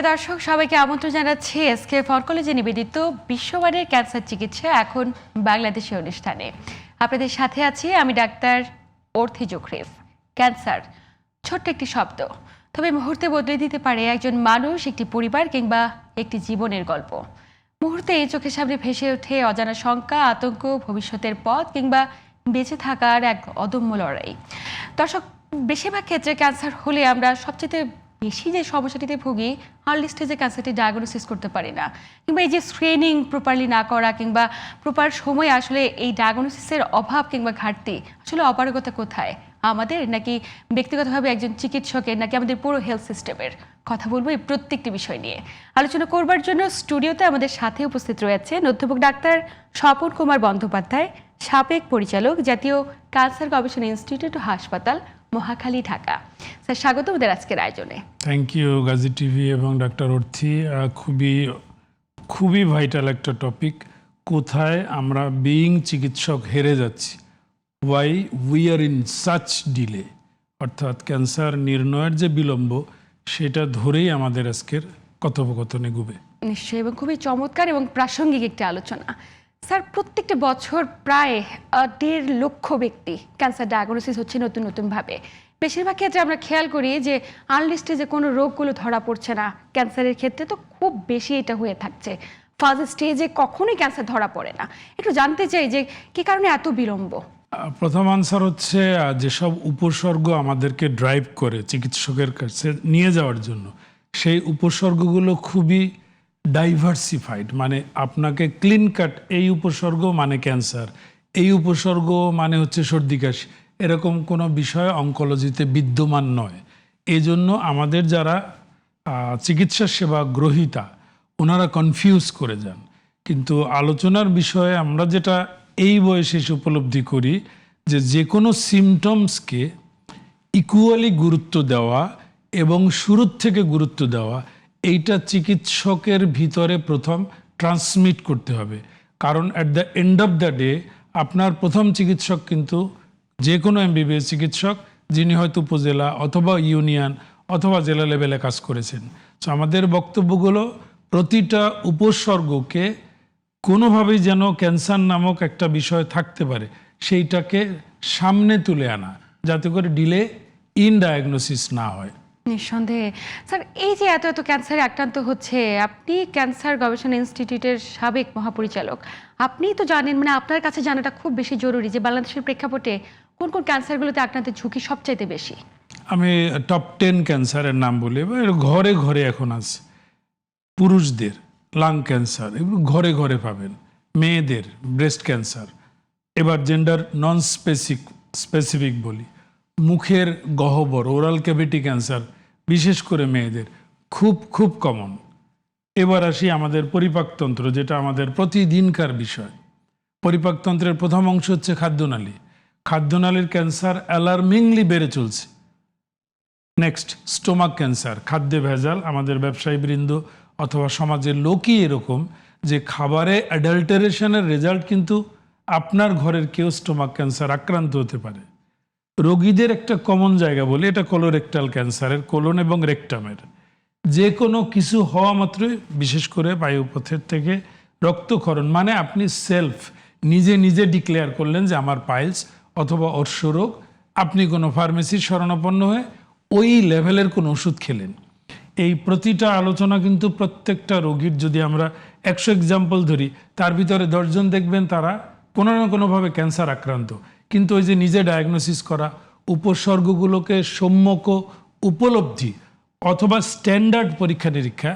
দর্শক সবাইকে আমন্ত্রণ জানাচ্ছি এসকে ফর কলেজে নিবেদিত বিশ্বমানের ক্যান্সার চিকিৎসা এখন বাংলাদেশে অনুষ্ঠানে। আপনাদের সাথে আছি আমি ডাক্তার অর্থি জোখরিফ। ক্যান্সার ছোট্ট একটি শব্দ, তবে মুহূর্তে বদলে দিতে পারে একজন মানুষ, একটি পরিবার কিংবা একটি জীবনের গল্প। মুহূর্তে এই চোখের সামনে ভেসে ওঠে অজানা শঙ্কা, আতঙ্ক, ভবিষ্যতের পথ কিংবা বেঁচে থাকার এক অদম্য লড়াই। দর্শক, বেশিরভাগ ক্ষেত্রে ক্যান্সার হলে আমরা সবচেয়ে বেশি যে সমস্যাটিতে ভুগি, আর্লি স্টেজে ক্যান্সারটি ডায়াগনোসিস করতে পারি না, কিংবা এই যে স্ক্রিনিং প্রপারলি না করা কিংবা প্রপার সময়ে আসলে এই ডায়াগনোসিসের অভাব কিংবা ঘাটতি, আসলে অপারগতা কোথায়, আমাদের নাকি ব্যক্তিগতভাবে একজন চিকিৎসকের, নাকি আমাদের পুরো হেলথ সিস্টেমের? কথা বলবো এই প্রত্যেকটি বিষয় নিয়ে। আলোচনা করবার জন্য স্টুডিওতে আমাদের সাথে উপস্থিত রয়েছেন অধ্যাপক ডাক্তার স্বপন কুমার বন্দ্যোপাধ্যায়, সাবেক পরিচালক, জাতীয় ক্যান্সার গবেষণা ইনস্টিটিউট ও হাসপাতাল, মহাখালী, ঢাকা। স্যার, স্বাগত আমাদের আজকের আয়োজনে। থ্যাংক ইউ গাজী টিভি এবং ডাক্তার অর্থি। খুবই ভাইটাল একটা টপিক। কোথায় আমরা বিইং চিকিৎসক হেরে যাচ্ছি, why we are in such delay, অর্থাৎ ক্যান্সার নির্ণয়ের যে বিলম্ব, সেটা ধরেই আমাদের আজকের কথোপকথনে গুবে। নিশ্চয়ই, এবং খুবই চমৎকার এবং প্রাসঙ্গিক একটি আলোচনা। স্যার, প্রত্যেকটা বছর প্রায় 1.5 লক্ষ ব্যক্তি ক্যান্সার ডায়াগনোসিস হচ্ছে নতুন নতুনভাবে। বেশিরভাগ ক্ষেত্রে আমরা খেয়াল করি যে আর্লি স্টেজে কোনো রোগগুলো ধরা পড়ছে না। ক্যান্সারের ক্ষেত্রে তো খুব বেশি এটা হয়ে থাকছে, ফার্স্ট স্টেজে কখনোই ক্যান্সার ধরা পড়ে না। একটু জানতে চাই যে কী কারণে এত বিলম্ব? প্রথম আনসার হচ্ছে, যেসব উপসর্গ আমাদেরকে ড্রাইভ করে চিকিৎসকের কাছে নিয়ে যাওয়ার জন্য, সেই উপসর্গগুলো খুবই ডাইভার্সিফাইড। মানে আপনাকে ক্লিন কাট এই উপসর্গ মানে ক্যান্সার, এই উপসর্গ মানে হচ্ছে সর্দি কাশি, এরকম কোনো বিষয় অঙ্কোলজিতে বিদ্যমান নয়। এই জন্য আমাদের যারা চিকিৎসা সেবা গ্রহীতা, ওনারা কনফিউজ করে যান। কিন্তু আলোচনার বিষয়ে আমরা যেটা এই বয়সে এসে উপলব্ধি করি, যে কোনো সিমটমসকে ইকুয়ালি গুরুত্ব দেওয়া এবং শুরুর থেকে গুরুত্ব দেওয়া, এইটা চিকিৎসকের ভিতরে প্রথম ট্রান্সমিট করতে হবে। কারণ at the end of the day আপনার প্রথম চিকিৎসক কিন্তু যে কোনো এমবিবিএস চিকিৎসক, যিনি হয়তো উপজেলা অথবা ইউনিয়ন অথবা জেলা লেভেলে কাজ করেছেন। তো আমাদের বক্তব্যগুলো প্রতিটা উপসর্গকে কোনোভাবেই যেন ক্যান্সার নামক একটা বিষয় থাকতে পারে, সেইটাকে সামনে তুলে আনা, যাতে করে ডিলে ইন ডায়াগনোসিস না হয়। নিঃসন্দেহে। স্যার, এই যে এত এত ক্যান্সারে আক্রান্ত হচ্ছে, আপনি ক্যান্সার গবেষণা ইনস্টিটিউটের সাবেক মহাপরিচালক, আপনি তো জানেন, মানে আপনার কাছে জানাটা খুব বেশি জরুরি যে বাংলাদেশের প্রেক্ষাপটে কোন কোন ক্যান্সারগুলোতে আক্রান্তের ঝুঁকি সবচাইতে বেশি। আমি টপ 10 ক্যান্সারের নাম বলি। এবার ঘরে ঘরে এখন আছে। পুরুষদের লাং ক্যান্সার, এগুলো ঘরে ঘরে পাবেন। মেয়েদের ব্রেস্ট ক্যান্সার। এবার জেন্ডার নন স্পেসিফিক বলি, মুখের গহ্বর, ওরাল ক্যাভিটি ক্যান্সার, বিশেষ করে মেয়েদের খুব কমন। এবার আসি আমাদের পরিপাকতন্ত্র, যেটা আমাদের প্রতিদিনকার বিষয়। পরিপাকতন্ত্রের প্রথম অংশ হচ্ছে খাদ্যনালী। খাদ্যনালীর ক্যান্সার অ্যালার্মিংলি বেড়ে চলছে। Next, stomach cancer. খাদ্যে ভেজাল, আমাদের ব্যবসায়ী বৃন্দ অথবা সমাজের লোকই এরকম যে খাবারে অ্যাডাল্টারেশনের রেজাল্ট কিন্তু আপনার ঘরের কেউ স্টোমাক ক্যান্সার আক্রান্ত হতে পারে। রোগীদের একটা কমন জায়গা বলি, এটা কোলোরেক্টাল ক্যান্সারের, কোলন এবং রেকটামের। যে কোনো কিছু হওয়া মাত্রই, বিশেষ করে বায়ুপথের থেকে রক্তক্ষরণ, মানে আপনি সেলফ নিজে ডিক্লেয়ার করলেন যে আমার পাইলস অথবা অর্শরোগ, আপনি কোনো ফার্মেসির শরণাপন্ন হয়ে ওই লেভেলের কোনো ওষুধ খেলেন। এই প্রতিটা আলোচনা কিন্তু প্রত্যেকটা রোগীর, যদি আমরা 100 এক্সাম্পল ধরি, তার ভিতরে 10 জন দেখবেন তারা কোনো না কোনোভাবে ক্যান্সার আক্রান্ত। কিন্তু ওই যে নিজে ডায়াগনোসিস করা, উপসর্গগুলোকে সম্যক উপলব্ধি অথবা স্ট্যান্ডার্ড পরীক্ষা নিরীক্ষা,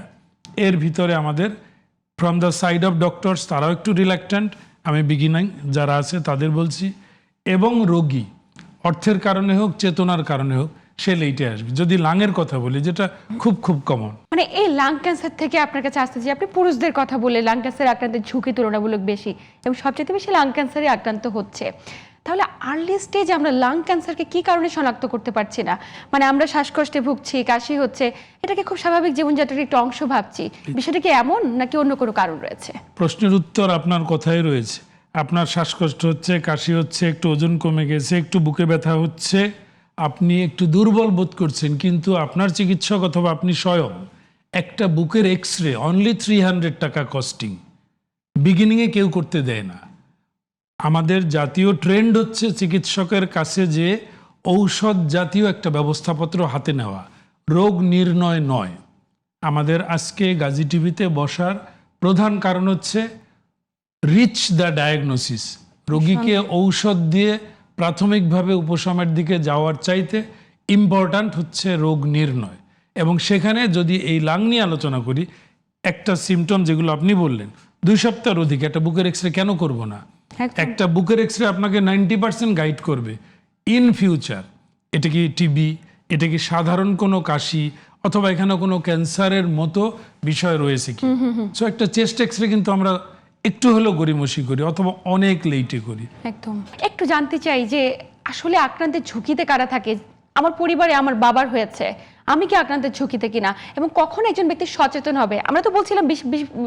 এর ভিতরে আমাদের from the side of doctors তারাও একটু রিল্যাক্ট্যান্ট, আমি বিগিনার যারা আছে তাদের বলছি, এবং রোগী অর্থের কারণে হোক চেতনার কারণে হোক সে লেটে আসবে। যদি লাংয়ের কথা বলি, যেটা খুব কমন, মানে এই লাং ক্যান্সার থেকে আপনার কাছে আসতে যে আপনি পুরুষদের কথা বলে লাং ক্যান্সার আক্রান্তের ঝুঁকি তুলনামূলক বেশি এবং সবচেয়ে বেশি লাং ক্যান্সারে আক্রান্ত হচ্ছে, তাহলে আর্লি স্টেজে আমরা লাং ক্যান্সারকে কি কারণে শনাক্ত করতে পারছি না? মানে আমরা শ্বাসকষ্টে ভুগছি, কাশি হচ্ছে, এটাকে খুব স্বাভাবিক জীবনযাত্রার একটু অংশ ভাবছি, বিষয়টা কি এমন নাকি অন্য কোনো কারণ রয়েছে? প্রশ্নের উত্তর আপনার কথাই রয়েছে। আপনার শ্বাসকষ্ট হচ্ছে, কাশি হচ্ছে, একটু ওজন কমে গেছে, একটু বুকে ব্যথা হচ্ছে, আপনি একটু দুর্বল বোধ করছেন, কিন্তু আপনার চিকিৎসক অথবা আপনি স্বয়ং একটা বুকের এক্সরে অনলি 300 টাকা কস্টিং। বিগিনিংয়ে কেউ করতে দেয় না। আমাদের জাতীয় ট্রেন্ড হচ্ছে চিকিৎসকের কাছে যে ঔষধ জাতীয় একটা ব্যবস্থাপত্র হাতে নেওয়া, রোগ নির্ণয় নয়। আমাদের আজকে গাজী টিভিতে বসার প্রধান কারণ হচ্ছে রিচ দ্য ডায়াগনোসিস, রোগীকে ঔষধ দিয়ে প্রাথমিকভাবে উপশমের দিকে যাওয়ার চাইতে ইম্পর্ট্যান্ট হচ্ছে রোগ নির্ণয়। এবং সেখানে যদি এই লাং নিয়ে আলোচনা করি, একটা সিমটম যেগুলো আপনি বললেন 2 সপ্তাহের অধিক একটা বুকের এক্সরে কেন করব না? একটা বুকের এক্সরে আপনাকে 90% গাইড করবে ইন ফিউচার এটা কি টিবি, এটা কি সাধারণ কোনো কাশি, অথবা এখানে কোনো ক্যান্সারের মতো বিষয় রয়েছে কি। সো একটা চেস্ট এক্সরে কিন্তু আমরা একটু হলেও গড়িমসি করি অথবা অনেক লেটে করি। একদম। একটু জানতে চাই যে আসলে আক্রান্তের ঝুঁকিতে কারা থাকে? আমার পরিবারে আমার বাবার হয়েছে, আমি কি আক্রান্তের ঝুঁকিতে কিনা, এবং কখন একজন ব্যক্তি সচেতন হবে? আমরা তো বলছিলাম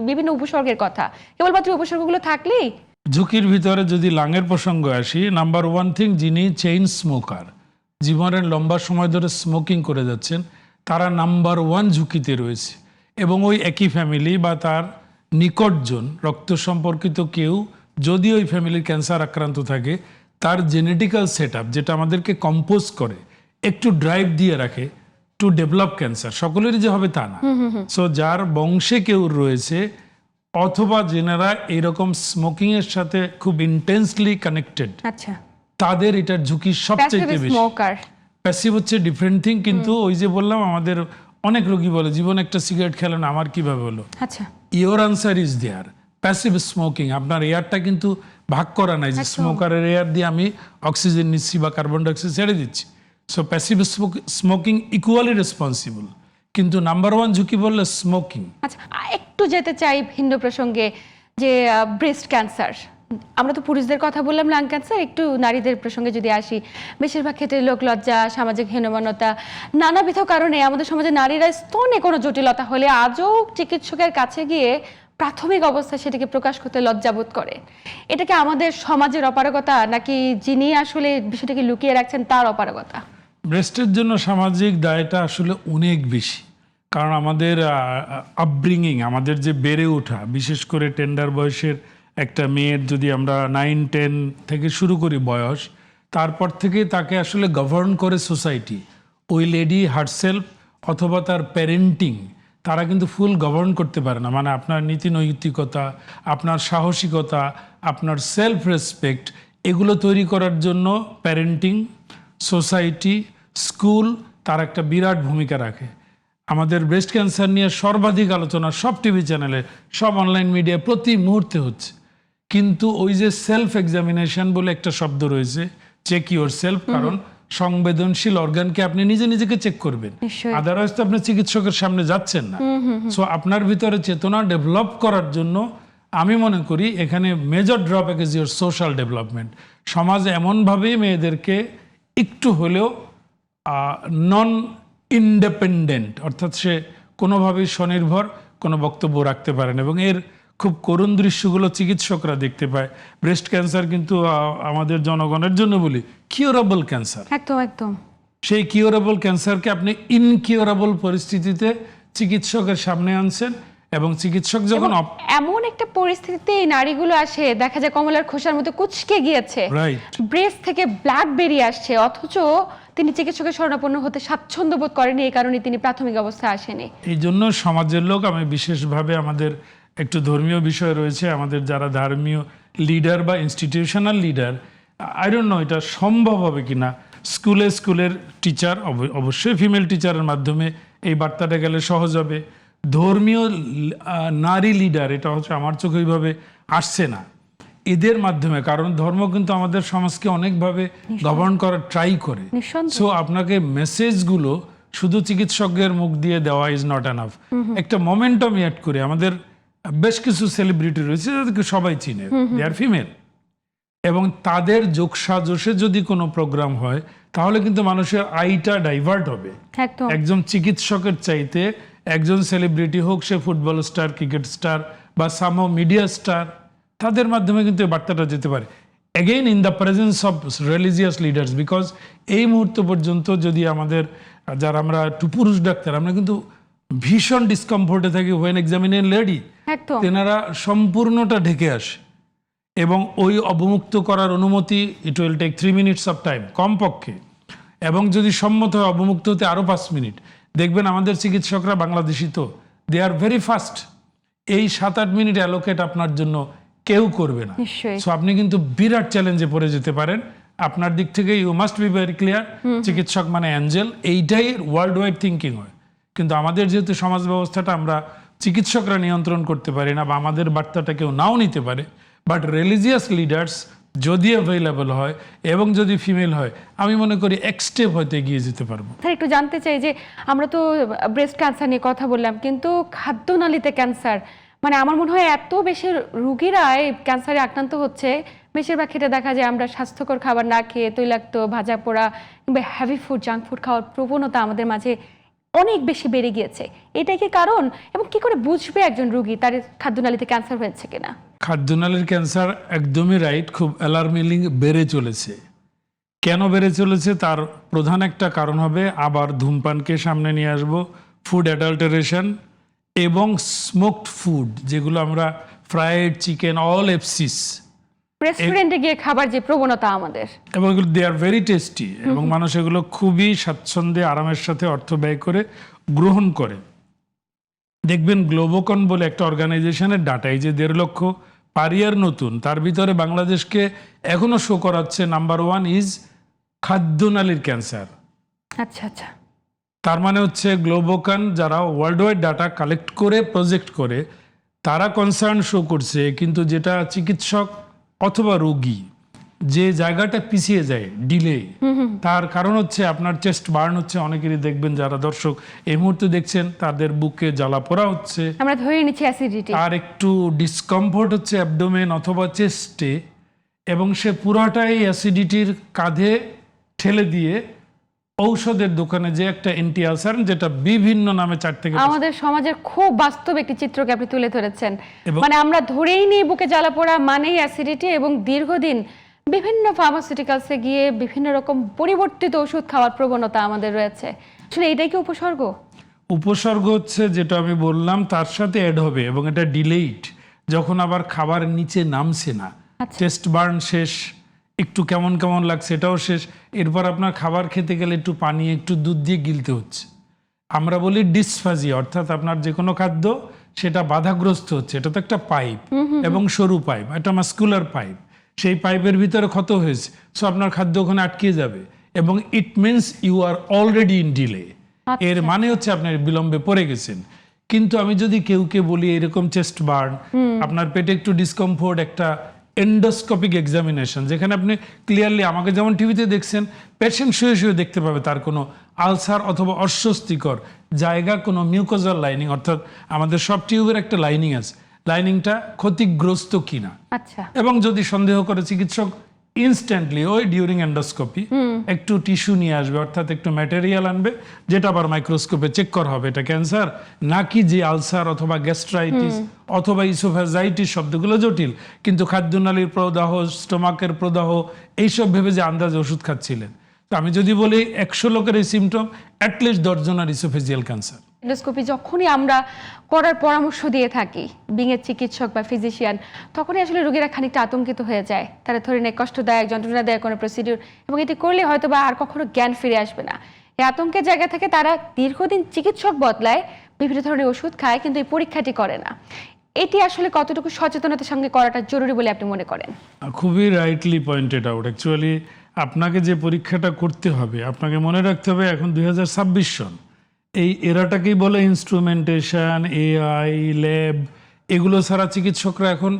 বিভিন্ন উপসর্গের কথা, কেবলমাত্র উপসর্গগুলো থাকলেই ঝুঁকির ভিতরে যদি লাঙের প্রসঙ্গ আসি, নাম্বার 1 থিং, যিনি চেইন স্মোকার, জীবনের লম্বা সময় ধরে স্মোকিং করে যাচ্ছেন, তারা নাম্বার 1 ঝুঁকিতে রয়েছে। এবং ওই একই ফ্যামিলি বা তার নিকটজন রক্ত সম্পর্কিত কেউ যদি ওই ফ্যামিলির ক্যান্সার আক্রান্ত থাকে, তার জেনেটিক্যাল সেট আপ যেটা আমাদেরকে কম্পোজ করে, একটু ড্রাইভ দিয়ে রাখে টু ডেভেলপ ক্যান্সার। সকলেরই যে হবে তা না। সো যার বংশে কেউ রয়েছে অথবা যেনারা এইরকম স্মোকিং এর সাথে খুব ইন্টেন্সলি কানেক্টেড, আচ্ছা, তাদের এটার ঝুঁকি সবচেয়ে বেশি। স্মোকার প্যাসিভ হচ্ছে ডিফারেন্ট থিং, কিন্তু ওই যে বললাম আমাদের অনেক রোগী বলে জীবন একটা সিগারেট খেলেন আমার কিভাবে হলো। আচ্ছা, your answer is there. Passive smoking, আপনার এয়ারটা কিন্তু ভাগ করা নাই যে স্মোকারের এয়ার দিয়ে আমি অক্সিজেন নিচ্ছি বা কার্বন ডাইঅক্সাইড ছেড়ে দিচ্ছি। So passive smoking equally responsible, কিন্তু নাম্বার 1 ঝুঁকি বললে স্মোকিং। আচ্ছা, একটু যেতে চাই ভিন্ন প্রসঙ্গে, যে ব্রেস্ট ক্যান্সার। আমরা তো পুরুষদের কথা বললাম, লাং ক্যান্সার, একটু নারীদের প্রসঙ্গে যদি আসি, বেশিরভাগ ক্ষেত্রে লোকলজ্জা, সামাজিক হীনমন্যতা, নানাবিধ কারণে আমাদের সমাজে নারীরা স্তনে কোনো জটিলতা হলে আজও চিকিৎসকের কাছে গিয়ে প্রাথমিক অবস্থায় সেটাকে প্রকাশ করতে লজ্জাবোধ করে। এটা কি আমাদের সমাজের অপারগতা, নাকি যিনি আসলে বিষয়টাকে লুকিয়ে রাখছেন তার অপারগতা? ব্রেস্টের জন্য সামাজিক দায়টা আসলে অনেক বেশি, কারণ আমাদের আপব্রিঙ্গিং, আমাদের যে বেড়ে ওঠা, বিশেষ করে টেন্ডার বয়সের একটা মেয়ের যদি আমরা 9-10 থেকে শুরু করি বয়স, তারপর থেকে তাকে আসলে গভর্ন করে সোসাইটি। ওই লেডি হারসেলফ অথবা তার প্যারেন্টিং, তারা কিন্তু ফুল গভর্ন করতে পারে না। মানে আপনার নীতি নৈতিকতা, আপনার সাহসিকতা, আপনার সেলফ রেসপেক্ট, এগুলো তৈরি করার জন্য প্যারেন্টিং, সোসাইটি, স্কুল তার একটা বিরাট ভূমিকা রাখে। আমাদের ব্রেস্ট ক্যান্সার নিয়ে সর্বাধিক আলোচনা সব টিভি চ্যানেলে, সব অনলাইন মিডিয়া প্রতি মুহূর্তে হচ্ছে। কিন্তু ওই যে সেলফ এক্সামিনেশন বলে একটা শব্দ রয়েছে, চেক ইউর সেলফ, কারণ সংবেদনশীল অর্গানকে আপনি নিজে নিজেকে চেক করবেন, আদারওয়াইজ তো আপনি চিকিৎসকের সামনে যাচ্ছেন না। সো আপনার ভিতরে চেতনা ডেভেলপ করার জন্য আমি মনে করি এখানে major drawback is your social development. সমাজ এমনভাবেই মেয়েদেরকে একটু হলেও নন ইন্ডিপেন্ডেন্ট, অর্থাৎ সে কোনোভাবেই স্বনির্ভর কোনো বক্তব্য রাখতে পারেন, এবং এর খুব করুণ দৃশ্যগুলো চিকিৎসকরা দেখতে পায়। ব্রেস্ট ক্যান্সার কিন্তু আমাদের জনগণের জন্য বলি কিউরেবল ক্যান্সার। একদম একদম। সেই কিউরেবল ক্যান্সারকে আপনি ইনকিউরেবল পরিস্থিতিতে চিকিৎসকের সামনে আনছেন, এবং চিকিৎসক যখন এমন একটা পরিস্থিতিতে এই নারীগুলো আসে, দেখা যায় কমলার খোসার মতো কুঁচকে গিয়েছে, ব্রেস্ট থেকে ব্লাড বেরিয়ে আসছে, অথচ তিনি চিকিৎসকের শরণাপন্ন হতে স্বাচ্ছন্দ্য বোধ করেনি, এই কারণে তিনি প্রাথমিক অবস্থায় আসেনি। এই জন্য সমাজের লোক, আমি বিশেষভাবে আমাদের একটু ধর্মীয় বিষয় রয়েছে, আমাদের যারা ধর্মীয় লিডার বা institutional leader, I don't know এটা সম্ভব হবে কিনা, স্কুলের টিচার, অবশ্যই ফিমেল টিচারের মাধ্যমে এই বার্তাটা গেলে সহজ হবে। ধর্মীয় নারী লিডার, এটা হচ্ছে আমার চোখে ওইভাবে আসছে না এদের মাধ্যমে, কারণ ধর্ম কিন্তু আমাদের সমাজকে অনেকভাবে গভর্ন করার ট্রাই করে। সো আপনাকে মেসেজগুলো শুধু চিকিৎসকের মুখ দিয়ে দেওয়া ইজ নট এনাফ। একটা মোমেন্টাম অ্যাড করে, আমাদের বেশ কিছু সেলিব্রিটি রয়েছে যাদেরকে সবাই চিনে, দে আর ফিমেল, এবং তাদের যোগসাজশে যদি কোনো প্রোগ্রাম হয় তাহলে কিন্তু মানুষের আইটা ডাইভার্ট হবে। একজন চিকিৎসকের চাইতে একজন সেলিব্রিটি হোক, সে ফুটবল স্টার, ক্রিকেট স্টার বা সাম মিডিয়া স্টার, তাদের মাধ্যমে কিন্তু এই বার্তাটা যেতে পারে। Again in the presence of religious leaders, because এই মুহূর্ত পর্যন্ত যদি আমাদের যারা আমরা একটু পুরুষ ডাক্তার, আমরা কিন্তু ভীষণ ডিসকমফোর্টে থাকে হোয়েন এক্সামিনেশন লেডি, একদম তেনারা সম্পূর্ণটা ঢেকে আসে এবং ওই অবমুক্ত করার অনুমতি it will take 3 minutes of time কমপক্ষে, এবং যদি সম্মত হয় অবমুক্ত হতে আরও 5 মিনিট। দেখবেন আমাদের চিকিৎসকরা বাংলাদেশি তো দে আর ভেরি ফাস্ট, এই 7-8 মিনিট অ্যালোকেট আপনার জন্য কেউ করবে না। নিশ্চয়ই। সো আপনি কিন্তু বিরাট চ্যালেঞ্জে পড়ে যেতে পারেন। আপনার দিক থেকে you must be very clear, চিকিৎসক মানে অ্যাঞ্জেল, এইটাই ওয়ার্ল্ড ওয়াইড থিঙ্কিং হয়। কিন্তু আমাদের যেহেতু সমাজ ব্যবস্থাটা আমরা চিকিৎসকরা নিয়ন্ত্রণ করতে পারি না, বা আমাদের বার্তাটা কেউ নাও নিতে পারে, বাট রিলিজিয়াস লিডার্স যদি অ্যাভেলেবল হয় এবং যদি ফিমেল হয়, আমি মনে করি এক স্টেপ হয়তো এগিয়ে যেতে পারবো। স্যার একটু জানতে চাই যে আমরা তো ব্রেস্ট ক্যান্সার নিয়ে কথা বললাম, কিন্তু খাদ্যনালীতে ক্যান্সার, মানে আমার মনে হয় এত বেশি রুগীরা এই ক্যান্সারে আক্রান্ত হচ্ছে, বেশিরভাগ ক্ষেত্রে দেখা যায় আমরা স্বাস্থ্যকর খাবার না খেয়ে তৈলাক্ত, ভাজা পোড়া কিংবা হ্যাভি ফুড, জাঙ্ক ফুড খাওয়ার প্রবণতা আমাদের মাঝে অনেক বেশি বেড়ে গিয়েছে। এটাই কি কারণ, এবং কি করে বুঝবে একজন রুগী তার খাদ্যনালীতে ক্যান্সার হয়েছে কিনা? খাদ্যনালীর ক্যান্সার একদমই রাইট, খুব অ্যালার্মিং বেড়ে চলেছে। কেন বেড়ে চলেছে তার প্রধান একটা কারণ হবে আবার ধূমপানকে সামনে নিয়ে আসবো, ফুড অ্যাডাল্টারেশন এবং স্মোকড ফুড, যেগুলো আমরা ফ্রাইড চিকেন, অল এফসিস, রেস্টুরেন্টে গিয়ে খাবার যে প্রবণতা আমাদের, এবং এগুলো দে আর ভেরি টেস্টি, এবং মানুষ এগুলো খুবই স্বাচ্ছন্দ্যে আরামের সাথে অর্থ ব্যয় করে গ্রহণ করে। দেখবেন গ্লোবোকন বলে একটা অর্গানাইজেশনের ডাটা, এই যে 1.5 লক্ষ পার ইয়ার নতুন, তার ভিতরে বাংলাদেশকে এখনো শো করাচ্ছে নাম্বার 1 ইজ খাদ্যনালীর ক্যান্সার। আচ্ছা আচ্ছা, তার মানে হচ্ছে গ্লোবোকান যারা ওয়ার্ল্ড ওয়াইড ডাটা কালেক্ট করে প্রজেক্ট করে, তারা কনসার্ন শো করছে, কিন্তু যেটা চিকিৎসক অথবা রোগী যে জায়গাটা পিছিয়ে যায়, ডিলে, তার কারণ হচ্ছে আপনার চেস্ট বার্ন হচ্ছে। অনেকেরই দেখবেন যারা দর্শক এই মুহূর্তে দেখছেন তাদের বুকে জ্বালা পোড়া হচ্ছে, আমরা ধরে নিচ্ছি অ্যাসিডিটি, আর একটু ডিসকমফোর্ট হচ্ছে অ্যাবডোমেন অথবা চেস্টে, এবং সে পুরাটাই অ্যাসিডিটির কাঁধে ঠেলে দিয়ে ঔষধের দোকানে যে একটা অ্যান্টি আলসার, যেটা বিভিন্ন নামে 4 থেকে 5 আমাদের সমাজের খুব বাস্তব একটি চিত্রকে আপনি তুলে ধরেছেন। এবং- মানে আমরা ধরেই নিই বুকে জ্বালা পোড়া মানেই অ্যাসিডিটি, এবং দীর্ঘদিন বিভিন্ন ফার্মাসিউটিক্যালসে গিয়ে বিভিন্ন রকম পরিবর্তিত ওষুধ খাওয়ার প্রবণতা আমাদের রয়েছে। আসলে এটাই কি উপসর্গ? উপসর্গ হচ্ছে যেটা আমি বললাম তার সাথে অ্যাড হবে, এবং এটা ডিলেইড, যখন আবার খাবার নিচে নামছে না, আচ্ছা। চেস্ট বার্ন শেষ, একটু কেমন কেমন লাগছে এটাও শেষ, এরপর আপনার খাবার খেতে গেলে একটু পানি, একটু দুধ দিয়ে গিলতে হচ্ছে। আমরা বলি ডিসফাজি, অর্থাৎ আপনার যে কোনো খাদ্য সেটা বাধাগ্রস্ত হচ্ছে। এটা তো একটা পাইপ, এবং সরু পাইপ, একটা মাস্কুলার পাইপ, সেই পাইপের ভিতরে ক্ষত হয়েছে, সো আপনার খাদ্য ওখানে আটকে যাবে, এবং it means you are already in delay. এর মানে হচ্ছে আপনি বিলম্বে পড়ে গেছেন। কিন্তু আমি যদি কেউকে বলি এরকম চেস্ট বার্ন, আপনার পেটে একটু ডিসকমফোর্ট, একটা এন্ডোস্কোপিক এক্সামিনেশন, যেখানে আপনি ক্লিয়ারলি আমাকে যেমন টিভিতে দেখছেন, পেশেন্ট শুয়ে শুয়ে দেখতে পাবে তার কোনো আলসার অথবা অস্বস্তিকর জায়গা, কোনো মিউকোজাল লাইনিং, অর্থাৎ আমাদের সব টিউবের একটা লাইনিং আছে, লাইনিংটা ক্ষতিগ্রস্ত কিনা। আচ্ছা, এবং যদি সন্দেহ করে চিকিৎসক ইনস্ট্যান্টলি ওই ডিউরিং এন্ডোস্কোপি একটু টিস্যু নিয়ে আসবে, অর্থাৎ একটু ম্যাটেরিয়াল আনবে, যেটা আবার মাইক্রোস্কোপে চেক করা হবে এটা ক্যান্সার নাকি যে আলসার অথবা গ্যাস্ট্রাইটিস অথবা ইসোফেজাইটিস, শব্দগুলো জটিল, কিন্তু খাদ্যনালীর প্রদাহ, স্টোমাকের প্রদাহ, এইসব ভেবে যে আন্দাজে ওষুধ খাচ্ছিলেন। তো আমি যদি বলি 100 লোকের এই সিমটম, অ্যাটলিস্ট 10 জনের ইসোফেজিয়াল ক্যান্সার। এন্ডোস্কোপি যখনই আমরা করার পরামর্শ দিয়ে থাকি বিঙের চিকিৎসক বা ফিজিশিয়ান, তখনই আসলে রোগীরা খানিকটা আতঙ্কিত হয়ে যায়। তারা ধরে নেয় কষ্টদায়ক, যন্ত্রণাদায়ক কোনো প্রসিডিউর, এবং এটি করলে হয়তো বা আর কখনো জ্ঞান ফিরে আসবে না। এই আতঙ্কের জায়গা থেকে তারা দীর্ঘদিন চিকিৎসক বদলায়, বিভিন্ন ধরনের ওষুধ খায়, কিন্তু এই পরীক্ষাটি করে না। এটি আসলে কতটুকু সচেতনতার সঙ্গে করাটা জরুরি বলে আপনি মনে করেন? খুবই রাইটলি পয়েন্টেড আউট। অ্যাকচুয়ালি আপনাকে যে পরীক্ষাটা করতে হবে, আপনাকে মনে রাখতে হবে এখন 2026 সন, এই এরাটাকেই বলে ইনস্ট্রুমেন্টেশন, এআই, ল্যাব, এগুলো ছাড়া চিকিৎসকরা এখন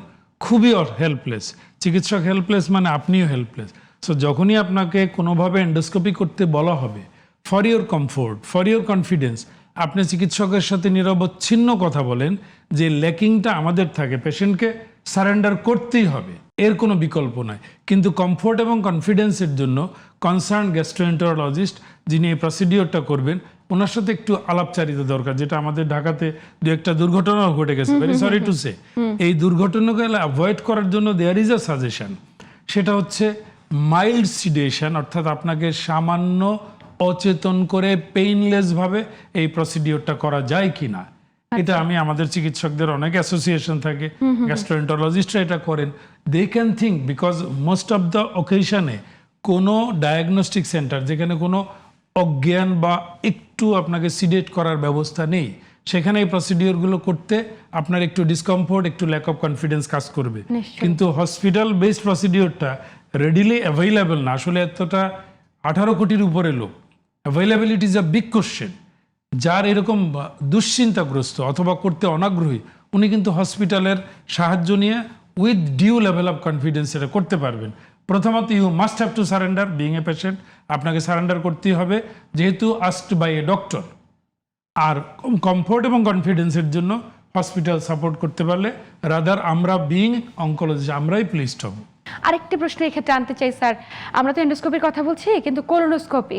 খুবই হেল্পলেস। চিকিৎসক হেল্পলেস মানে আপনিও হেল্পলেস। সো যখনই আপনাকে কোনোভাবে এন্ডোস্কোপি করতে বলা হবে, for your comfort, for your confidence, আপনি চিকিৎসকের সাথে নিরবচ্ছিন্ন কথা বলেন, যে ল্যাকিংটা আমাদের থাকে, পেশেন্টকে সারেন্ডার করতেই হবে, এর কোনো বিকল্প নাই। কিন্তু কমফোর্ট এবং কনফিডেন্সের জন্য কনসার্ন গ্যাস্ট্রোএন্টারোলজিস্ট যিনি এই প্রসিডিওরটা করবেন, ওনার সাথে একটু আলাপচারিতা দরকার। যেটা আমাদের ঢাকাতে দু একটা দুর্ঘটনাও ঘটে গেছে, ভেরি সরি টু সে। এই দুর্ঘটনাগুলো অ্যাভয়েড করার জন্য দেয়ার ইজ আ সাজেশন, সেটা হচ্ছে মাইল্ড সিডেশন, অর্থাৎ আপনাকে সামান্য অচেতন করে পেইনলেস ভাবে এই প্রসিডিওরটা করা যায় কিনা, এটা আমি আমাদের চিকিৎসকদের অনেক অ্যাসোসিয়েশন থাকে, গ্যাস্ট্রোএন্টারোলজিস্টরা এটা করেন, they can think because most of the অকেশনে কোনো ডায়াগনস্টিক সেন্টার যেখানে কোনো অজ্ঞান বা একটু আপনাকে সিডেট করার ব্যবস্থা নেই, সেখানে এই প্রসিডিওরগুলো করতে আপনার একটু ডিসকমফোর্ট, একটু ল্যাক অফ কনফিডেন্স কাজ করবে। কিন্তু হসপিটাল বেসড প্রসিডিওরটা রেডিলি অ্যাভেইলেবল না। আসলে এতটা 18 কোটির উপরে লোক, availability is a big question. যার এরকম দুশ্চিন্তাগ্রস্ত অথবা করতে অনাগ্রহী, উনি কিন্তু হসপিটালের সাহায্য নিয়ে with due level of confidence এটা করতে পারবেন। প্রথমত you must have to surrender, being a patient আপনাকে সারেন্ডার করতেই হবে, যেহেতু আস্কড বাই এ ডক্টর। আর কমফোর্ট এবং কনফিডেন্সের জন্য হসপিটাল সাপোর্ট করতে পারলে রাদার আমরা বিইং অঙ্কোলজিস্ট আমরাই প্লিজড হব। আরেকটি প্রশ্ন এক্ষেত্রে আনতে চাই স্যার, আমরা তো এন্ডোস্কোপির কথা বলছি, কিন্তু colonoscopy,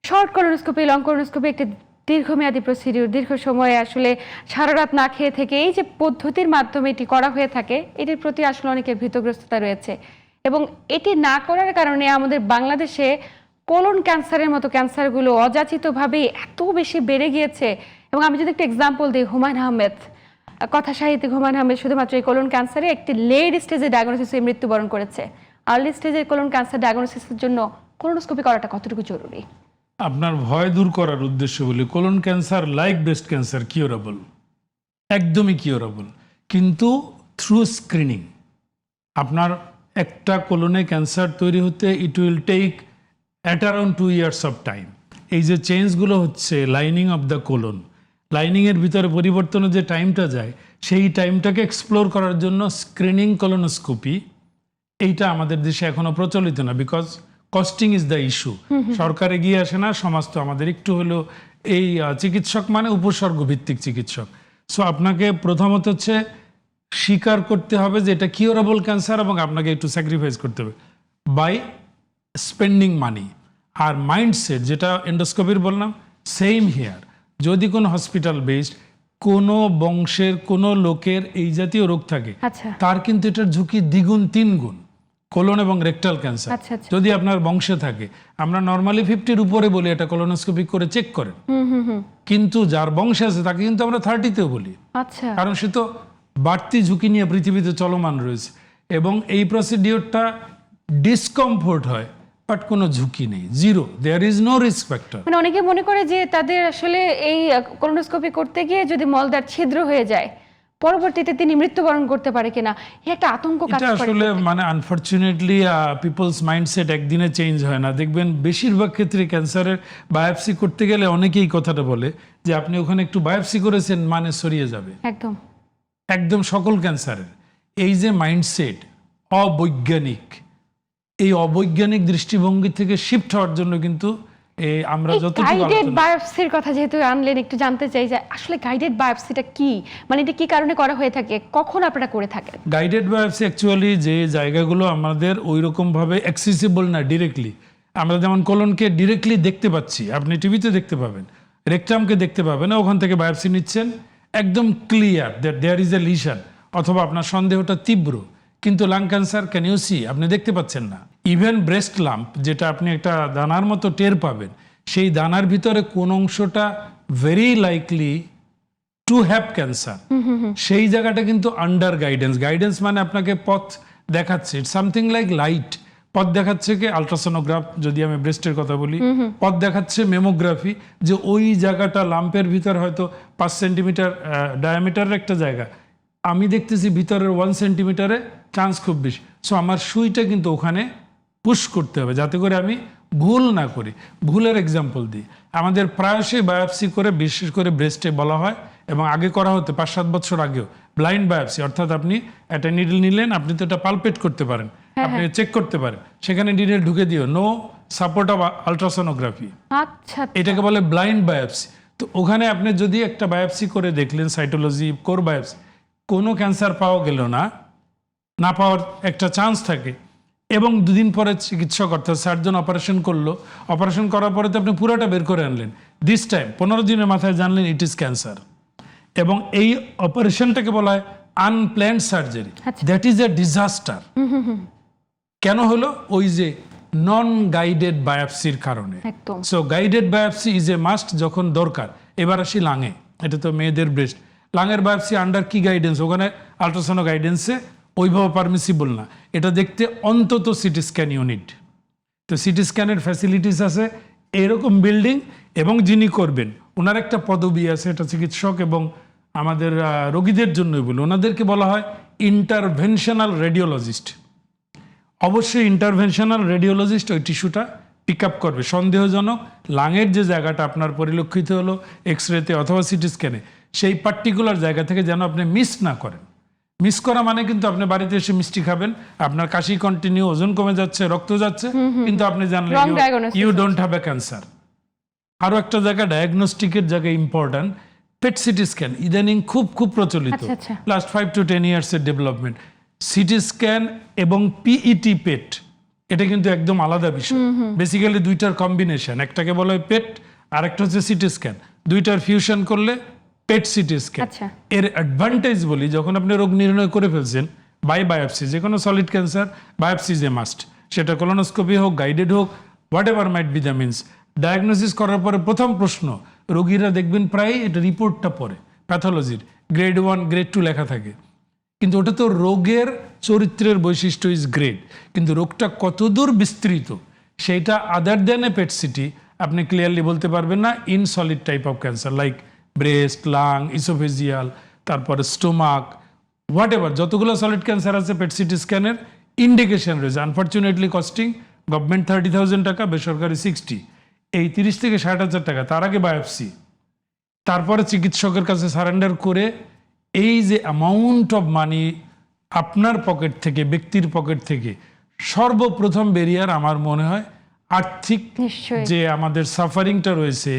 short colonoscopy, long colonoscopy একটি দীর্ঘমেয়াদী প্রসিডিউর, দীর্ঘ সময়ে আসলে সারা রাত না খেয়ে থেকে এই যে পদ্ধতির মাধ্যমে এটি করা হয়ে থাকে, এটির প্রতি আসলে অনেকের ভীতগ্রস্ততা রয়েছে এবং এটি না করার কারণে আমাদের বাংলাদেশে কোলন ক্যান্সারের মতো ক্যান্সারগুলো অযাচিতভাবে এত বেশি বেড়ে গিয়েছে। এবং আমি যদি একটা এক্সাম্পল দিই, হুমায়ুন আহমেদ, কথা সাহিত্যিক হুমায়ুন আহমেদ শুধুমাত্র এই কোলন ক্যান্সারে একটি লেট স্টেজে ডায়াগনোসিসে মৃত্যুবরণ করেছে। আর্লি স্টেজের কোলন ক্যান্সার ডায়াগনোসিসের জন্য কোলোনোস্কোপি করাটা কতটুকু জরুরি? আপনার ভয় দূর করার উদ্দেশ্য বলি, colon cancer like breast cancer curable, একদমই কিওরেবল, কিন্তু থ্রু স্ক্রিনিং। আপনার একটা কোলনে ক্যান্সার তৈরি হতে it will take at around 2 years of time. এই যে চেঞ্জগুলো হচ্ছে লাইনিং অফ দ্য কোলন, লাইনিংয়ের ভিতরে পরিবর্তনের যে টাইমটা যায়, সেই টাইমটাকে এক্সপ্লোর করার জন্য স্ক্রিনিং কোলোনোস্কোপি এইটা আমাদের দেশে এখনো প্রচলিত না, because costing is the issue. সরকার এগিয়ে আসে না, সমাজ তো আমাদের একটু হলেও এই চিকিৎসক মানে উপসর্গ ভিত্তিক চিকিৎসক। সো আপনাকে প্রথমত হচ্ছে স্বীকার করতে হবে যে এটা কিওরেবল ক্যান্সার এবং আপনাকে একটু স্যাক্রিফাইস করতে হবে বাই স্পেন্ডিং মানি। আর মাইন্ডসেট যেটা এন্ডোস্কোপির বললাম, সেম হিয়ার। যদি কোনো হসপিটাল বেসড কোনো বংশের কোনো লোকের এই জাতীয় রোগ থাকে, আচ্ছা তার কিন্তু এটার ঝুঁকি দ্বিগুণ 3 গুণ, কোলন এবং রেকটাল ক্যান্সার। আচ্ছা আচ্ছা, যদি আপনার বংশে থাকে, আমরা নর্মালি 50-র উপরে বলি এটা কোলোনোস্কোপি করে চেক করেন, কিন্তু যার বংশে আছে তাকে কিন্তু আমরা 30-তেও বলি, আচ্ছা কারণ সে তো বাড়তি ঝুঁকি নিয়ে পৃথিবীতে চলমান রয়েছে। এবং এই প্রসিডিওরটা ডিসকমফোর্ট হয়, বাট কোনো ঝুঁকি নেই, zero, there is no risk factor. মানে অনেকে মনে করে যে তাদের আসলে এই কোলোনোস্কোপি করতে গিয়ে যদি মলদার ছিদ্র হয়ে যায়, পরবর্তীতে তিনি মৃত্যুবরণ করতে পারে কিনা, এই একটা আতঙ্ক কাজ এটা করে। আসলে মানে আনফরচুনেটলি পিপলস মাইন্ডসেট একদিনে চেঞ্জ হয় না। দেখবেন বেশিরভাগ ক্ষেত্রে ক্যান্সারের বায়োপসি করতে গেলে অনেকেই কথাটা বলে যে আপনি ওখানে একটু বায়োপসি করেছেন মানে সরিয়ে যাবে, একদম একদম সকল ক্যান্সারের। এই যে মাইন্ডসেট অবৈজ্ঞানিক, এই অবৈজ্ঞানিক দৃষ্টিভঙ্গি থেকে শিফট হওয়ার জন্য কিন্তু আমরা যতটুকু গাইডেড বায়োপসির কথা যেহেতু আনলেন, একটু জানতে চাই যে আসলে গাইডেড বায়োপসিটা কি, মানে এটা কি কারণে করা হয়ে থাকে, কখন আপনারা করে থাকেন? গাইডেড বায়োপসি অ্যাকচুয়ালি যে জায়গাগুলো আমাদের ওই রকম ভাবে অ্যাক্সেসিবল না ডিরেক্টলি, আমরা যেমন কোলনকে ডিরেক্টলি দেখতে পাচ্ছি, আপনি টিভিতে দেখতে পাবেন, রেকটামকে দেখতে পাবেন, ওখান থেকে বায়োপসি নিচ্ছেন, একদম clear that there is a lesion, অথবা আপনার সন্দেহটা তীব্র। কিন্তু lung cancer can you see, আপনি দেখতে পাচ্ছেন না। ইভেন ব্রেস্ট লাম্প, যেটা আপনি একটা দানার মতো টের পাবেন, সেই দানার ভিতরে কোন অংশটা very likely to have cancer, সেই জায়গাটা কিন্তু আন্ডার গাইডেন্স। গাইডেন্স মানে আপনাকে পথ দেখাচ্ছে, ইটস সামথিং লাইক লাইট। পথ দেখাচ্ছে কি আলট্রাসোনোগ্রাফ, যদি আমি ব্রেস্টের কথা বলি, পথ দেখাচ্ছে মেমোগ্রাফি, যে ওই জায়গাটা লাম্পের ভিতর হয়তো 5 সেন্টিমিটার ডায়ামিটারের একটা জায়গা, আমি দেখতেছি ভিতরের 1 সেন্টিমিটারে চান্স খুব বেশি। সো আমার সুইটা কিন্তু ওখানে পুশ করতে হবে যাতে করে আমি ভুল না করি। ভুলের এক্সাম্পল দিই, আমাদের প্রায়শই বায়োপসি করে, বিশেষ করে ব্রেস্টে বলা হয়, এবং আগে করা হতো 5-7 বছর আগেও, ব্লাইন্ড বায়োপসি, অর্থাৎ আপনি একটা নিডল নিলেন, আপনি তো এটা পালপেট করতে পারেন, আপনি চেক করতে পারেন, সেখানে নিডল ঢুকে দিও, নো সাপোর্ট অফ আলট্রাসোনোগ্রাফি, আচ্ছা এটাকে বলে ব্লাইন্ড বায়োপসি। তো ওখানে আপনি যদি একটা বায়োপসি করে দেখলেন, সাইটোলজি কোর বায়োপসি, কোনো ক্যান্সার পাওয়া গেল না, না পাওয়ার একটা চান্স থাকে, এবং 2 দিন পরে চিকিৎসক অর্থাৎ সার্জন অপারেশন করলো, অপারেশন করার পরে তো আপনি পুরোটা বের করে আনলেন, দিস টাইম 15 দিনের মাথায় জানলেন ইট ইজ ক্যান্সার, এবং এই অপারেশনটাকে বলা হয় unplanned surgery, that is a disaster. কেন হলো? ওই যে নন গাইডেড বায়োপসির কারণে। একদম। So guided biopsy is a must যখন দরকার। এবার আসি লাঙে, এটা তো মেয়েদের ব্রেস্ট। লাঙের বায়োপসি আন্ডার কি গাইডেন্স? ওখানে আল্ট্রাসাউন্ড গাইডেন্সে ওইভাবে পারমিসিবল না। এটা দেখতে অন্তত সিটি স্ক্যান ইউনিট, তো সিটি স্ক্যানের ফ্যাসিলিটিস আছে, এরকম বিল্ডিং, এবং যিনি করবেন ওনার একটা পদবি আছে, এটা চিকিৎসক এবং আমাদের রোগীদের জন্যই বলি, ওনাদেরকে বলা হয় ইন্টারভেনশনাল রেডিওলজিস্ট। অবশ্যই ইন্টারভেনশনাল রেডিওলজিস্ট ওই টিস্যুটা পিক আপ করবে। সন্দেহজনক লাঙের যে জায়গাটা আপনার পরিলক্ষিত হলো এক্স রেতে অথবা সিটি স্ক্যানে, সেই পার্টিকুলার জায়গা থেকে যেন আপনি মিস না করেন। মিস করা মানে কিন্তু আপনি বাড়িতে এসে মিষ্টি খাবেন, আপনার কাশি কন্টিনিউ, ওজন কমে যাচ্ছে, রক্ত যাচ্ছে, কিন্তু আপনি জানলেন Wrong diagnosis you don't have a cancer. আরও একটা জায়গা ডায়াগনস্টিকের জায়গায় ইম্পর্ট্যান্ট, পেট সিটি স্ক্যান ইদানিং খুব খুব প্রচলিত, আচ্ছা, আচ্ছা। লাস্ট 5 to 10 ইয়ার্সের ডেভেলপমেন্ট। সিটি স্ক্যান এবং পিইটি পেট, এটা কিন্তু একদম আলাদা বিষয়। বেসিক্যালি দুইটার কম্বিনেশন, একটাকে বলা হয় পেট, আর একটা হচ্ছে সিটি স্ক্যান, দুইটার ফিউশন করলে পেট সিটি স্ক্যান। আচ্ছা। এর অ্যাডভান্টেজ বলি, যখন আপনি রোগ নির্ণয় করে ফেলছেন বাই বায়োপসি, যে কোনো solid cancer biopsy is a must, সেটা কোলোনোস্কোপি হোক, গাইডেড হোক, what ever might be the means. Diagnosis করার পরে প্রথম প্রশ্ন, রোগীরা দেখবেন প্রায় এটা রিপোর্টটা পড়ে প্যাথোলজির গ্রেড 1 গ্রেড 2 লেখা থাকে, কিন্তু ওটা তো রোগের চরিত্রের বৈশিষ্ট্য ইজ গ্রেড, কিন্তু রোগটা কতদূর বিস্তৃত সেইটা other than a PET CT আপনি ক্লিয়ারলি বলতে পারবেন না in solid type of cancer like breast, lung, oesophageal, তারপরে স্টোমাক, হোয়াট এভার যতগুলো সলিড ক্যান্সার আছে পেট সিটি স্ক্যানের ইন্ডিকেশন রয়েছে। আনফর্চুনেটলি কস্টিং গভর্নমেন্ট 30,000 টাকা, বেসরকারি 60, এই 30 থেকে 60,000 টাকা। তার আগে বায়োপসি, তারপরে চিকিৎসকের কাছে সারেন্ডার করে এই যে অ্যামাউন্ট অফ মানি আপনার পকেট থেকে, ব্যক্তির পকেট থেকে, সর্বপ্রথম ব্যারিয়ার আমার মনে হয় আর্থিক নিশ্চয়ই। যে আমাদের সাফারিংটা রয়েছে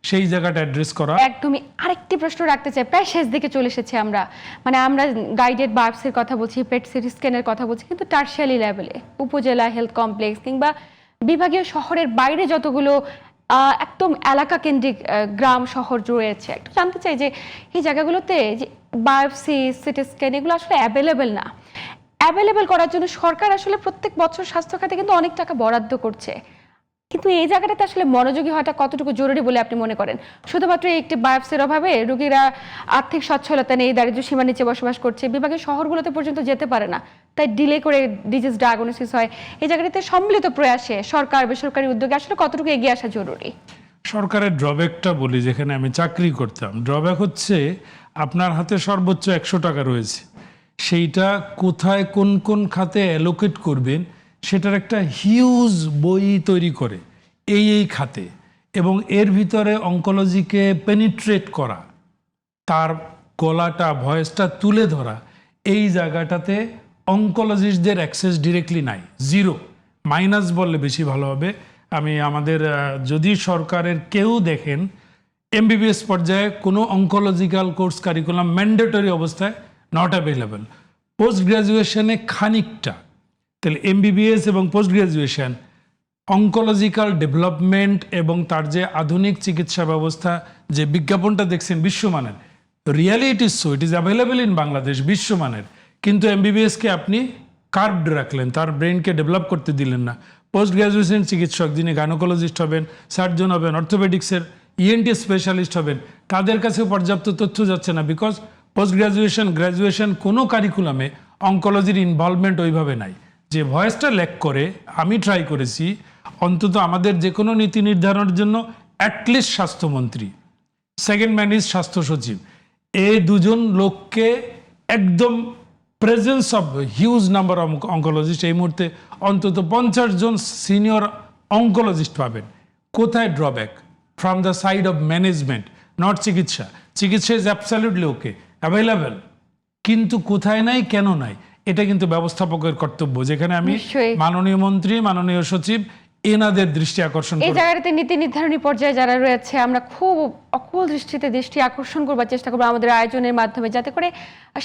সেই জায়গাটা অ্যাড্রেস করা। একদমই। আরেকটি প্রশ্ন রাখতে চাই, প্রায় শেষ দিকে চলে এসেছি আমরা, মানে আমরা গাইডেড বায়োপসির কথা বলছি, পেট সিটি স্ক্যানের কথা বলছি, কিন্তু টার্সিয়ারি লেভেলে উপজেলা হেলথ কমপ্লেক্স কিংবা বিভাগীয় শহরের বাইরে যতগুলো একদম এলাকা কেন্দ্রিক গ্রাম শহর রয়েছে, একটু জানতে চাই যে এই জায়গাগুলোতে যে বায়োপসি, সিটি স্ক্যান এগুলো আসলে অ্যাভেলেবেল না। অ্যাভেলেবেল করার জন্য সরকার আসলে প্রত্যেক বছর স্বাস্থ্য খাতে কিন্তু অনেক টাকা বরাদ্দ করছে, কিন্তু এই জায়গাটাতে আসলে মনোযোগী হওয়াটা কতটুকু জরুরি বলে আপনি মনে করেন? শুধুমাত্র একটি বায়োপসির অভাবে রোগীরা আর্থিক সচ্ছলতা নেই, দারিদ্র্য সীমার নিচে বসবাস করছে, বিভাগের শহরগুলোতে পর্যন্ত যেতে পারে না, তাই ডিলে করে ডিজিজ ডায়াগনোসিস হয়। এই জায়গাটাতে সম্মিলিত প্রয়াসে সরকার বেসরকারি উদ্যোগে আসলে কতটুকু এগিয়ে আসা জরুরি? সরকারের ড্রব্যাকটা বলি, যেখানে আমি চাকরি করতাম, ড্রব্যাক হচ্ছে আপনার হাতে সর্বোচ্চ 100 টাকা রয়েছে, সেইটা কোথায় কোন কোন খাতে অ্যালোকেট করবেন সেটার একটা হিউজ বই তৈরি করে এই খাতে, এবং এর ভিতরে অঙ্কোলজিকে পেনিট্রেট করা, তার গলাটা, ভয়েসটা তুলে ধরা, এই জায়গাটাতে অঙ্কোলজিস্টদের অ্যাক্সেস ডিরেক্টলি নাই, জিরো, মাইনাস বললে বেশি ভালো হবে। আমি আমাদের যদি সরকারের কেউ দেখেন এমবিবিএস পর্যায়ে কোনো অঙ্কোলজিক্যাল কোর্স কারিকুলাম ম্যান্ডেটরি অবস্থায় নট অ্যাভেলেবল, পোস্ট গ্রাজুয়েশনে খানিকটা, তাহলে এমবিবিএস এবং পোস্ট গ্রাজুয়েশন অঙ্কোলজিক্যাল ডেভেলপমেন্ট এবং তার যে আধুনিক চিকিৎসা ব্যবস্থা, যে বিজ্ঞাপনটা দেখছেন বিশ্বমানের, really it is so, it is available in Bangladesh বিশ্বমানের, কিন্তু এমবিবিএসকে আপনি কার্ভড রাখলেন, তার ব্রেনকে ডেভেলপ করতে দিলেন না। পোস্ট গ্রাজুয়েশন চিকিৎসক যিনি গাইনোকোলজিস্ট হবেন, সার্জন হবেন, অর্থোপেডিক্সের ইএনটি স্পেশালিস্ট হবেন, তাদের কাছে পর্যাপ্ত তথ্য যাচ্ছে না, বিকজ পোস্ট গ্রাজুয়েশন, গ্রাজুয়েশন কোনো কারিকুলামে অঙ্কোলজির ইনভলভমেন্ট ওইভাবে নাই। যে ভয়েসটা ল্যাক করে, আমি ট্রাই করেছি অন্তত আমাদের যে কোনো নীতি নির্ধারণের জন্য অ্যাটলিস্ট স্বাস্থ্যমন্ত্রী, সেকেন্ড ম্যান ইজ স্বাস্থ্য সচিব, এই দুজন লোককে একদম presence of huge number of oncologist, এই মুহূর্তে অন্তত 50 জন সিনিয়র অঙ্কোলজিস্ট পাবেন। কোথায় drawback? From the side of management, not চিকিৎসা। চিকিৎসা ইজ অ্যাবসলিউটলি ওকে, অ্যাভেলেবেল, কিন্তু কোথায় নাই, কেন নাই, এটা কিন্তু ব্যবস্থাপকের কর্তব্য, যেখানে আমি নিশ্চয়ই। মাননীয় মন্ত্রী, মাননীয় সচিব এনাদের দৃষ্টি আকর্ষণ এই করব। জায়গাটাতে নীতি নির্ধারণী পর্যায়ে যারা রয়েছে আমরা খুব অকুল দৃষ্টিতে দৃষ্টি আকর্ষণ করবার চেষ্টা করবো আমাদের আয়োজনের মাধ্যমে, যাতে করে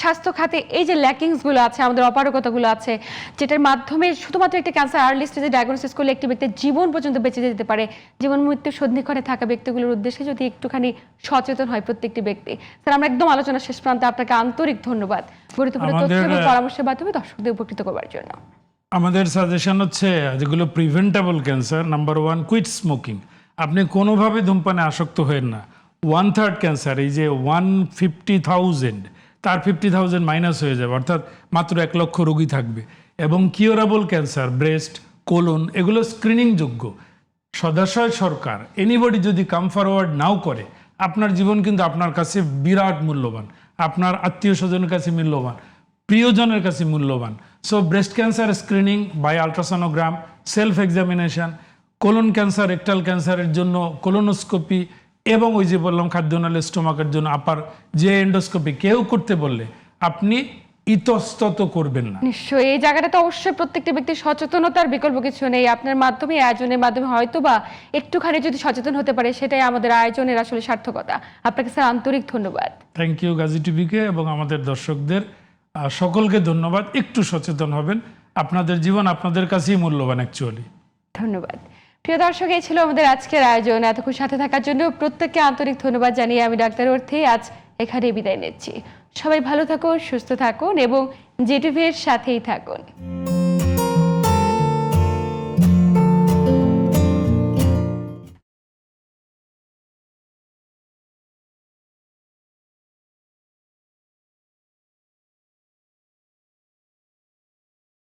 স্বাস্থ্য খাতে এই যে ল্যাকিংসগুলো আছে, আমাদের অপারগতাগুলো আছে, যেটার মাধ্যমে শুধুমাত্র একটা ক্যান্সার আর্লি স্টেজে ডায়াগনোসিস করলে একটি ব্যক্তির জীবন পর্যন্ত বেঁচে যেতে পারে, জীবন মৃত্যু সন্ধিক্ষণে থাকা ব্যক্তিগুলোর উদ্দেশ্যে যদি একটুখানি সচেতন হয় প্রত্যেকটি ব্যক্তি। স্যার, আমরা একদম আলোচনার শেষ প্রান্তে, আপনাকে আন্তরিক ধন্যবাদ গুরুত্বপূর্ণ তথ্য এবং পরামর্শের মাধ্যমে দর্শকদের উপকৃত করবার জন্য। আমাদের সাজেশন হচ্ছে যেগুলো preventable cancer, number 1 quit smoking. আপনি কোনোভাবে ধূমপানে আসক্ত হয়েন না। 1/3 ক্যান্সার, এই যে 150,000, তার 50,000 মাইনাস হয়ে যাবে, অর্থাৎ মাত্র 1 লক্ষ রোগী থাকবে। এবং কিওরেবল ক্যান্সার, ব্রেস্ট, কোলন, এগুলো স্ক্রিনিং যোগ্য। সদাশয় সরকার এনিবডি যদি কাম ফরওয়ার্ড নাও করে, আপনার জীবন কিন্তু আপনার কাছে বিরাট মূল্যবান, আপনার আত্মীয় স্বজনের কাছে মূল্যবান, প্রিয়জনের কাছে মূল্যবান। So breast cancer screening by ultrasonogram, self examination, colon cancer, rectal ক্যান্সারের জন্য কোলোনোস্কোপি, এবং ওই যে বললাম খাদ্যনালী স্টোমাকের জন্য আপার যে এন্ডোস্কোপি, কেউ করতে বললে আপনি ইতস্তত করবেন না। নিশ্চয়ই এই জায়গাটাতে অবশ্যই প্রত্যেকটা ব্যক্তির সচেতনতার বিকল্প কিছু নেই। আপনার মাধ্যমে, আয়োজনের মাধ্যমে হয়তো বা একটুখানি যদি সচেতন হতে পারে, সেটাই আমাদের আয়োজনের আসলে সার্থকতা। আপনাকে স্যার আন্তরিক ধন্যবাদ। থ্যাংক ইউ গাজী টিভিকে এবং আমাদের দর্শকদের সকলকে ধন্যবাদ। একটু সচেতন হবেন, আপনাদের জীবন আপনাদের কাছেই মূল্যবান অ্যাকচুয়ালি। ধন্যবাদ। প্রিয় দর্শক, এই ছিল আমাদের আজকের আয়োজন। এতক্ষণ সাথে থাকার জন্য প্রত্যেককে আন্তরিক ধন্যবাদ জানিয়ে আমি ডাক্তার অর্থী আজ এখানে বিদায় নিচ্ছি। সবাই ভালো থাকুন, সুস্থ থাকুন এবং জিটিভির সাথেই থাকুন।